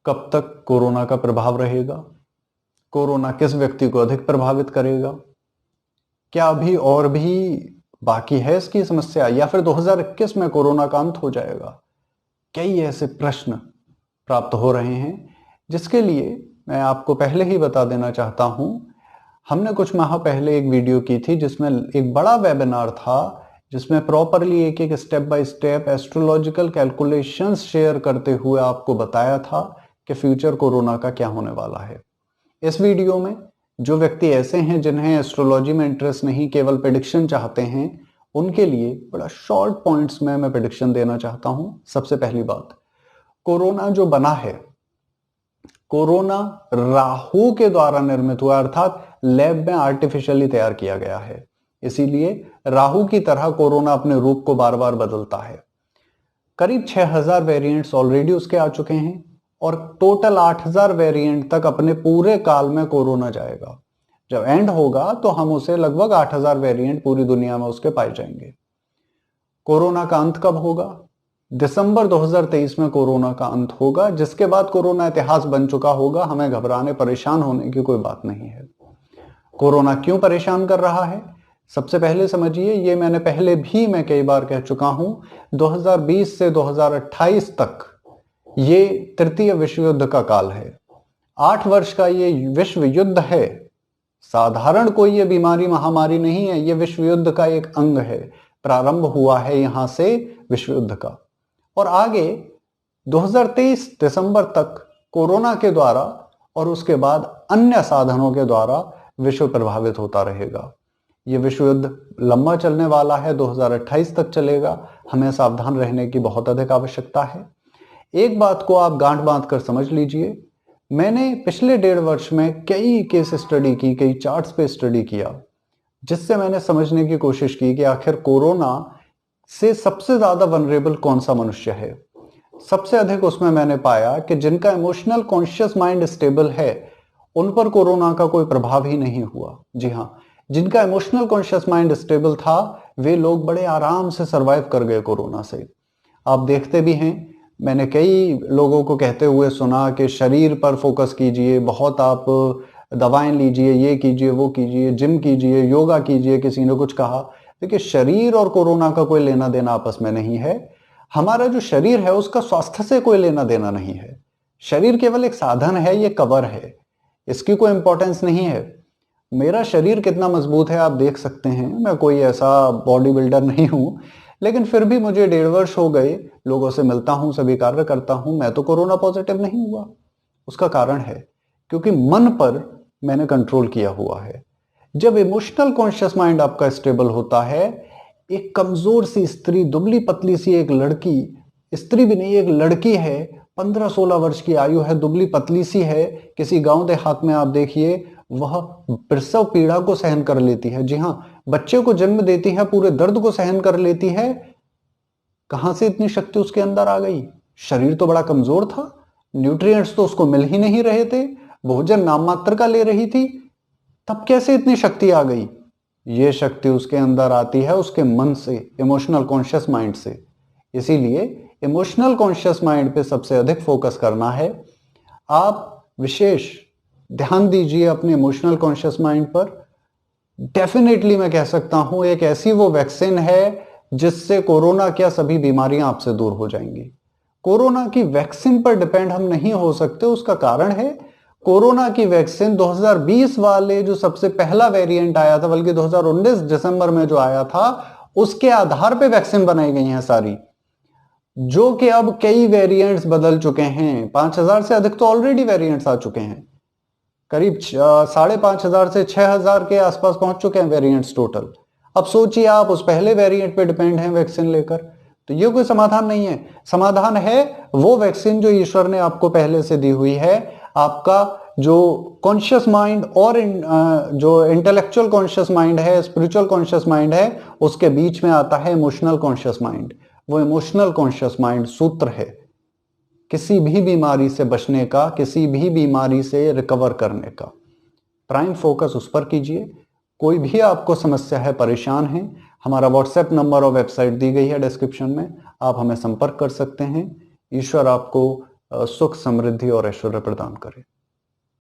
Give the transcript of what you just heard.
कब तक कोरोना का प्रभाव रहेगा, कोरोना किस व्यक्ति को अधिक प्रभावित करेगा, क्या अभी और भी बाकी है इसकी समस्या, या फिर 2021 में कोरोना का अंत हो जाएगा। कई ऐसे प्रश्न प्राप्त हो रहे हैं जिसके लिए मैं आपको पहले ही बता देना चाहता हूं। हमने कुछ माह पहले एक वीडियो की थी जिसमें एक बड़ा वेबिनार था, जिसमें प्रॉपरली एक एक step by step astrological calculations share करते हुए आपको बताया था कि फ्यूचर कोरोना का क्या होने वाला है। इस वीडियो में जो व्यक्ति ऐसे हैं जिन्हें एस्ट्रोलॉजी में इंटरेस्ट नहीं, केवल प्रेडिक्शन चाहते हैं, उनके लिए बड़ा शॉर्ट पॉइंट्स में मैं प्रेडिक्शन देना चाहता हूं। सबसे पहली बात, कोरोना जो बना है, कोरोना राहु के द्वारा निर्मित हुआ, अर्थात लैब में आर्टिफिशियली तैयार किया गया है। इसीलिए राहु की तरह कोरोना अपने रूप को बार बार बदलता है। करीब 6000 वेरिएंट्स ऑलरेडी उसके आ चुके हैं और टोटल 8000 वेरिएंट तक अपने पूरे काल में कोरोना जाएगा। जब एंड होगा तो हम उसे लगभग 8000 वेरिएंट पूरी दुनिया में उसके पाए जाएंगे। कोरोना का अंत कब होगा? दिसंबर 2023 में कोरोना का अंत होगा, जिसके बाद कोरोना इतिहास बन चुका होगा। हमें घबराने परेशान होने की कोई बात नहीं है। कोरोना क्यों परेशान कर रहा है? सबसे पहले समझिए, ये मैंने पहले भी मैं कई बार कह चुका हूं, 2020 से 2028 तक ये तृतीय विश्व युद्ध का काल है। 8 वर्ष का ये विश्व युद्ध है। साधारण कोई ये बीमारी महामारी नहीं है, ये विश्व युद्ध का एक अंग है। प्रारंभ हुआ है यहां से विश्व युद्ध का, और आगे 2023 दिसंबर तक कोरोना के द्वारा और उसके बाद अन्य साधनों के द्वारा विश्व प्रभावित होता रहेगा। यह विश्व युद्ध लंबा चलने वाला है, 2028 तक चलेगा। हमें सावधान रहने की बहुत अधिक आवश्यकता है। एक बात को आप गांठ बांध कर समझ लीजिए, मैंने पिछले 1.5 वर्ष में कई केस स्टडी की, कई चार्ट्स पे स्टडी किया, जिससे मैंने समझने की कोशिश की कि आखिर कोरोना से सबसे ज्यादा वनरेबल कौन सा मनुष्य है। सबसे अधिक उसमें मैंने पाया कि जिनका इमोशनल कॉन्शियस माइंड स्टेबल है उन पर कोरोना का कोई प्रभाव ही नहीं हुआ। जी हाँ, जिनका इमोशनल कॉन्शियस माइंड स्टेबल था वे लोग बड़े आराम से सरवाइव कर गए कोरोना से। आप देखते भी हैं, मैंने कई लोगों को कहते हुए सुना कि शरीर पर फोकस कीजिए, बहुत आप दवाएं लीजिए, ये कीजिए, वो कीजिए, जिम कीजिए, योगा कीजिए, किसी ने कुछ कहा। देखिए, शरीर और कोरोना का कोई लेना देना आपस में नहीं है। हमारा जो शरीर है उसका स्वास्थ्य से कोई लेना देना नहीं है। शरीर केवल एक साधन है, ये कवर है, इसकी कोई इंपॉर्टेंस नहीं है। मेरा शरीर कितना मजबूत है आप देख सकते हैं। मैं कोई ऐसा बॉडी बिल्डर नहीं हूं, लेकिन फिर भी मुझे 1.5 वर्ष हो गए, लोगों से मिलता हूं, सभी कार्य करता हूं, मैं तो कोरोना पॉजिटिव नहीं हुआ। उसका कारण है क्योंकि मन पर मैंने कंट्रोल किया हुआ है। जब इमोशनल कॉन्शियस माइंड आपका स्टेबल होता है, एक कमजोर सी स्त्री, दुबली पतली सी एक लड़की, स्त्री भी नहीं एक लड़की है, 15-16 वर्ष की आयु है, दुबली पतली सी है, किसी गांव देहात में आप देखिए, वह प्रसव पीड़ा को सहन कर लेती है। जी हाँ, बच्चे को जन्म देती है, पूरे दर्द को सहन कर लेती है। कहां से इतनी शक्ति उसके अंदर आ गई? शरीर तो बड़ा कमजोर था, न्यूट्रिएंट्स तो उसको मिल ही नहीं रहे थे, भोजन नाम मात्र का ले रही थी, तब कैसे इतनी शक्ति आ गई? ये शक्ति उसके अंदर आती है उसके मन से, इमोशनल कॉन्शियस माइंड से। इसीलिए इमोशनल कॉन्शियस माइंड पे सबसे अधिक फोकस करना है। आप विशेष ध्यान दीजिए अपने इमोशनल कॉन्शियस माइंड पर। डेफिनेटली मैं कह सकता हूं एक ऐसी वो वैक्सीन है जिससे कोरोना क्या सभी बीमारियां आपसे दूर हो जाएंगी। कोरोना की वैक्सीन पर डिपेंड हम नहीं हो सकते। उसका कारण है कोरोना की वैक्सीन 2020 वाले जो सबसे पहला वेरिएंट आया था, बल्कि 2019 दिसंबर में जो आया था, उसके आधार पे वैक्सीन बनाई गई हैं सारी, जो कि अब कई वेरिएंट्स बदल चुके हैं। 5000 से अधिक तो ऑलरेडी वेरिएंट्स आ चुके हैं, करीब 5500 से 6000 के आसपास पहुंच चुके हैं वेरिएंट्स टोटल। अब सोचिए, आप उस पहले वेरिएंट पे डिपेंड हैं वैक्सीन लेकर, तो ये कोई समाधान नहीं है। समाधान है वो वैक्सीन जो ईश्वर ने आपको पहले से दी हुई है। आपका जो कॉन्शियस माइंड और जो इंटेलेक्चुअल कॉन्शियस माइंड है, स्पिरिचुअल कॉन्शियस माइंड है, उसके बीच में आता है इमोशनल कॉन्शियस माइंड। वो इमोशनल कॉन्शियस माइंड सूत्र है किसी भी बीमारी से बचने का, किसी भी बीमारी से रिकवर करने का। प्राइम फोकस उस पर कीजिए। कोई भी आपको समस्या है, परेशान है, हमारा व्हाट्सएप नंबर और वेबसाइट दी गई है डिस्क्रिप्शन में, आप हमें संपर्क कर सकते हैं। ईश्वर आपको सुख समृद्धि और ऐश्वर्य प्रदान करे।